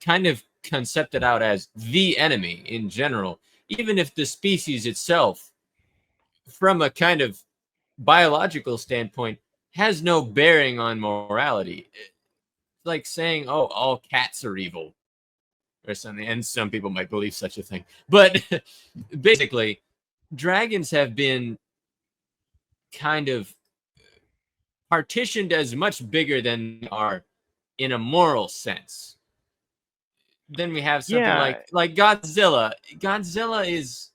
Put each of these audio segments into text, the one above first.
kind of concepted out as the enemy in general, even if the species itself, from a kind of biological standpoint, has no bearing on morality. It's like saying, oh, all cats are evil or something. And some people might believe such a thing. But basically, dragons have been kind of partitioned as much bigger than they are in a moral sense. Then we have something like Godzilla. Godzilla is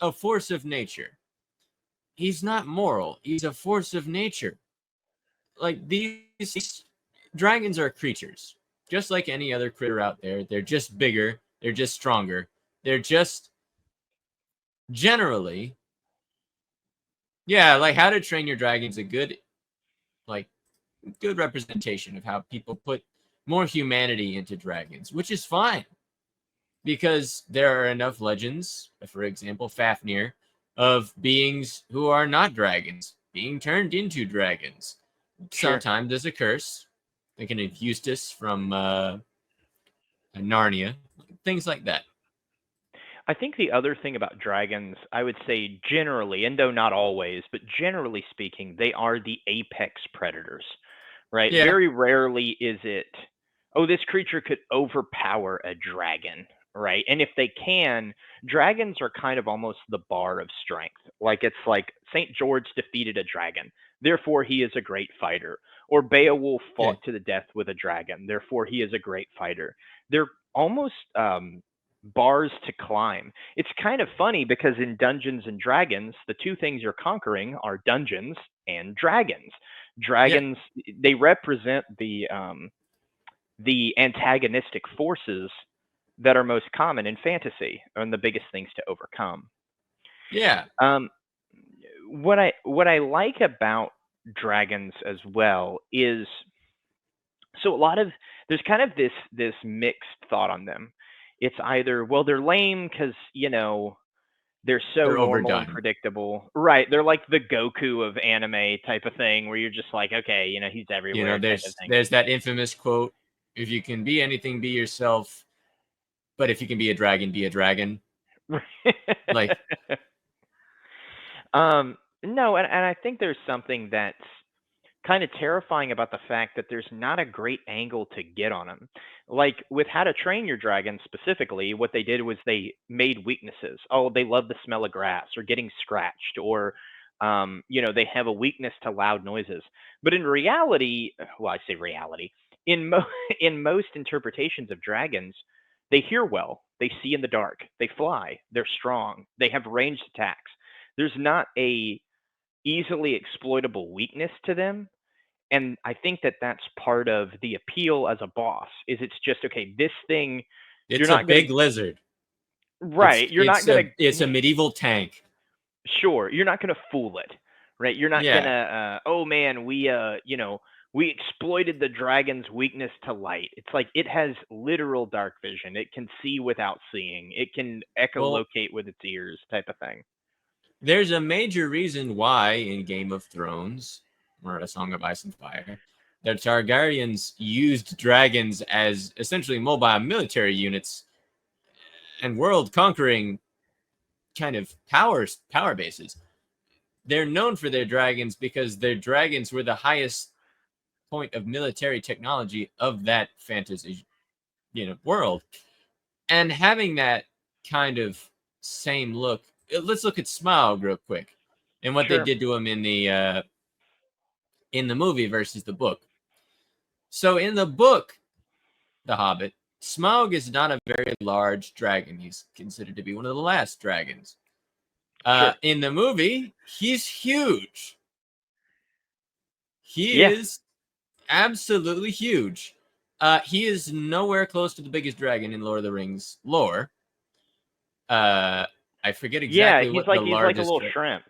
a force of nature. He's not moral. He's a force of nature. Like these dragons are creatures, just like any other critter out there. They're just bigger. They're just stronger. They're just generally, yeah, like How to Train Your Dragon's a good representation of how people put more humanity into dragons, which is fine because there are enough legends, for example, Fafnir, of beings who are not dragons being turned into dragons. Sure. Sometimes as a curse, thinking of Eustace from Narnia, things like that. I think the other thing about dragons, I would say generally, and though not always, but generally speaking, they are the apex predators, right? Yeah. Very rarely is it, oh, this creature could overpower a dragon, right? And if they can, dragons are kind of almost the bar of strength. Like it's like St. George defeated a dragon, therefore he is a great fighter. Or Beowulf fought to the death with a dragon, therefore he is a great fighter. They're almost bars to climb. It's kind of funny because in Dungeons and Dragons, the two things you're conquering are dungeons and dragons. Dragons, they represent the antagonistic forces that are most common in fantasy and the biggest things to overcome. Yeah. What I like about dragons as well is, so a lot of, there's kind of this mixed thought on them. It's either, well, they're lame because they're so They're normal overdone. and predictable, right? They're like the Goku of anime type of thing, where you're just like, okay, he's everywhere. There's that infamous quote: "If you can be anything, be yourself. But if you can be a dragon, be a dragon." Like, no, and I think there's something that's kind of terrifying about the fact that there's not a great angle to get on them. Like with How to Train Your Dragon specifically, what they did was they made weaknesses. Oh, they love the smell of grass or getting scratched, or they have a weakness to loud noises. But in reality, well, I say reality, in in most interpretations of dragons, they hear well, they see in the dark, they fly, they're strong, they have ranged attacks. There's not a easily exploitable weakness to them, and I think that that's part of the appeal as a boss. Is it's just, okay, this thing, it's you're a not big gonna, lizard. right? You're not gonna, It's a medieval tank. sure, you're not gonna fool it, right? You're not Yeah. gonna, oh man, we exploited the dragon's weakness to light. It's like it has literal dark vision. It can see without seeing. It can echolocate with its ears, type of thing. There's a major reason why in Game of Thrones or A Song of Ice and Fire, the Targaryens used dragons as essentially mobile military units and world-conquering kind of power bases. They're known for their dragons because their dragons were the highest point of military technology of that fantasy, world. And having that kind of same look, let's look at Smaug real quick and what they Sure. did to him in the movie versus the book. So in the book, The Hobbit, Smaug is not a very large dragon. He's considered to be one of the last dragons. Sure. In the movie, he's huge. He is absolutely huge. He is nowhere close to the biggest dragon in Lord of the Rings lore. I forget exactly what the largest. He's like a little shrimp.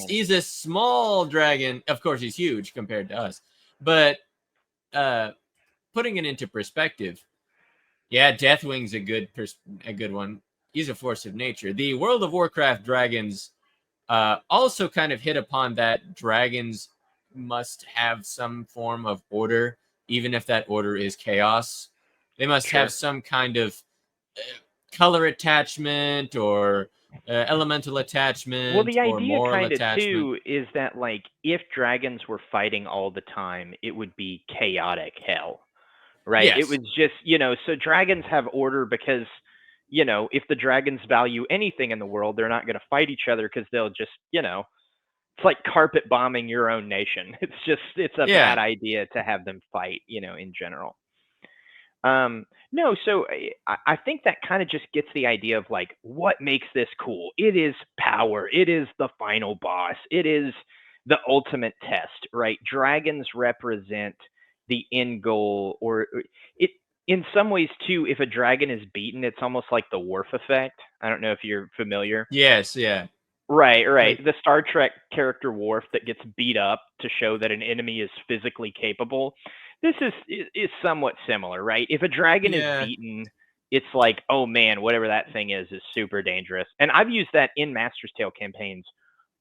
He's a small dragon. Of course, he's huge compared to us. But putting it into perspective, yeah, Deathwing's a good one. He's a force of nature. The World of Warcraft dragons also kind of hit upon that dragons must have some form of order, even if that order is chaos. They must have some kind of color attachment or elemental attachment Well, the or idea moral kind of attachment. too is that like if dragons were fighting all the time, it would be chaotic hell, right? It Yes. was just, so dragons have order because, if the dragons value anything in the world, they're not going to fight each other because they'll just, it's like carpet bombing your own nation. It's a bad Yeah. idea to have them fight, in general. No, so I think that kind of just gets the idea of like what makes this cool. It is power. It is the final boss. It is the ultimate test, right? Dragons represent the end goal, or it in some ways too. If a dragon is beaten, it's almost like the Worf effect. I don't know if you're familiar. Yes. Yeah. Right, right. Like, The Star Trek character Worf that gets beat up to show that an enemy is physically capable. This is somewhat similar, right? If a dragon is yeah. beaten, it's like, oh man, whatever that thing is super dangerous. And I've used that in Master's Tale campaigns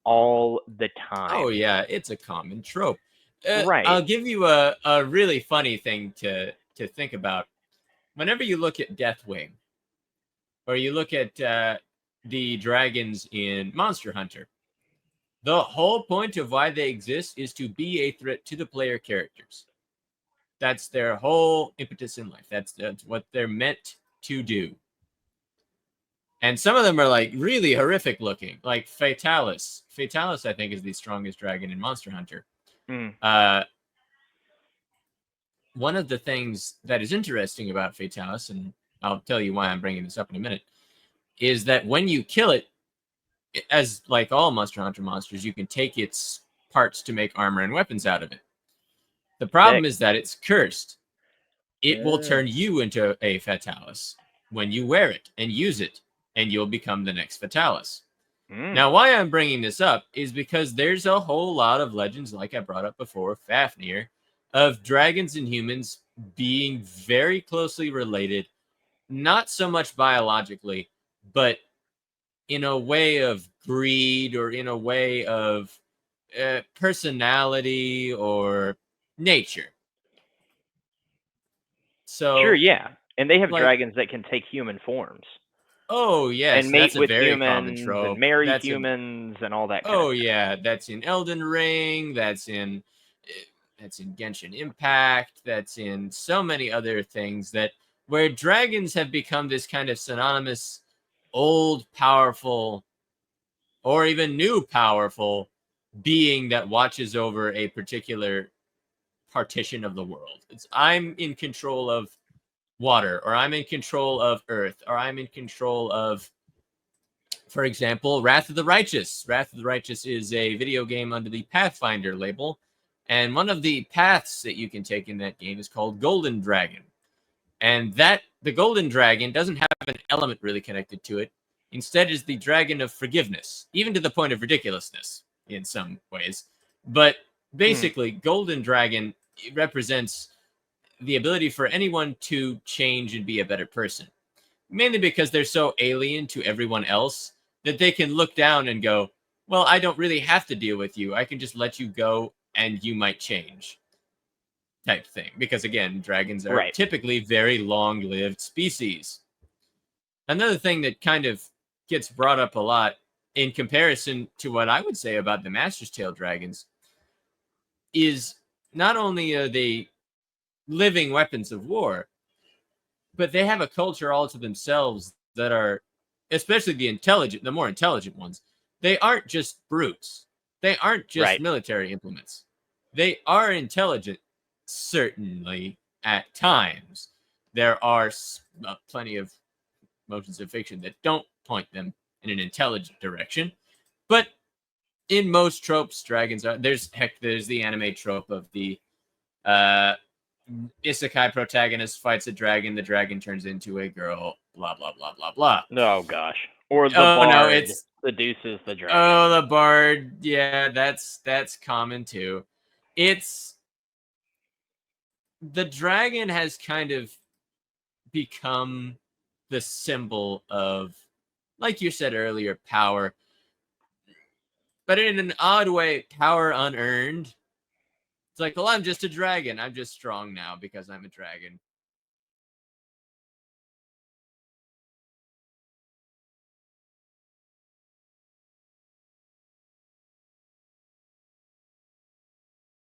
all the Oh, time. yeah. It's a common trope. Right. I'll give you a really funny thing to think about. Whenever you look at Deathwing, or you look at the dragons in Monster Hunter, the whole point of why they exist is to be a threat to the player characters. That's their whole impetus in life. That's what they're meant to do. And some of them are like really horrific looking, like Fatalis. Fatalis, I think, is the strongest dragon in Monster Hunter. Mm. One of the things that is interesting about Fatalis, and I'll tell you why I'm bringing this up in a minute, is that when you kill it, as like all Monster Hunter monsters, you can take its parts to make armor and weapons out of it. The problem Sick. is that it's cursed. It will Uh, turn you into a Fatalis when you wear it and use it, and you'll become the next Fatalis. mm. Now, why I'm bringing this up is because there's a whole lot of legends, like I brought up before, Fafnir, of dragons and humans being very closely related, not so much biologically, but in a way of greed or in a way of personality or nature. Sure, So, yeah. And they have like, dragons that can take human forms oh and yes, mate that's a with very common humans and trope. marry That's a humans and all that kind of Oh stuff. yeah, that's in Elden Ring. That's in Genshin Impact. That's in so many other things that where dragons have become this kind of synonymous, old, powerful, or even new powerful being that watches over a particular partition of the world. It's I'm in control of water, or I'm in control of earth, or I'm in control of, for example, Wrath of the Righteous. Wrath of the Righteous is a video game under the Pathfinder label. And one of the paths that you can take in that game is called Golden Dragon. And the Golden Dragon doesn't have an element really connected to it. Instead, is the dragon of forgiveness, even to the point of ridiculousness in some ways. But Mm. basically, Golden Dragon represents the ability for anyone to change and be a better person, mainly because they're so alien to everyone else that they can look down and go, well, I don't really have to deal with you. I can just let you go and you might change, type thing. Because again, dragons are Right. typically very long lived species. Another thing that kind of gets brought up a lot in comparison to what I would say about the Master's Tale dragons is not only are they living weapons of war, but they have a culture all to themselves that are, especially the more intelligent ones, they aren't just brutes. They aren't just Right. military implements. They are intelligent, certainly at times. There are plenty of motions of fiction that don't point them in an intelligent direction, but in most tropes, dragons are. There's the anime trope of the uh, isekai protagonist fights a dragon, the dragon turns into a girl, blah, blah, blah, blah, blah. Oh gosh. Or the Oh, no, bard it's, seduces the dragon. oh, the bard. Yeah, that's common too. It's, the dragon has kind of become the symbol of, like you said earlier, power, but in an odd way, power unearned. It's like, well, I'm just a dragon. I'm just strong now because I'm a dragon.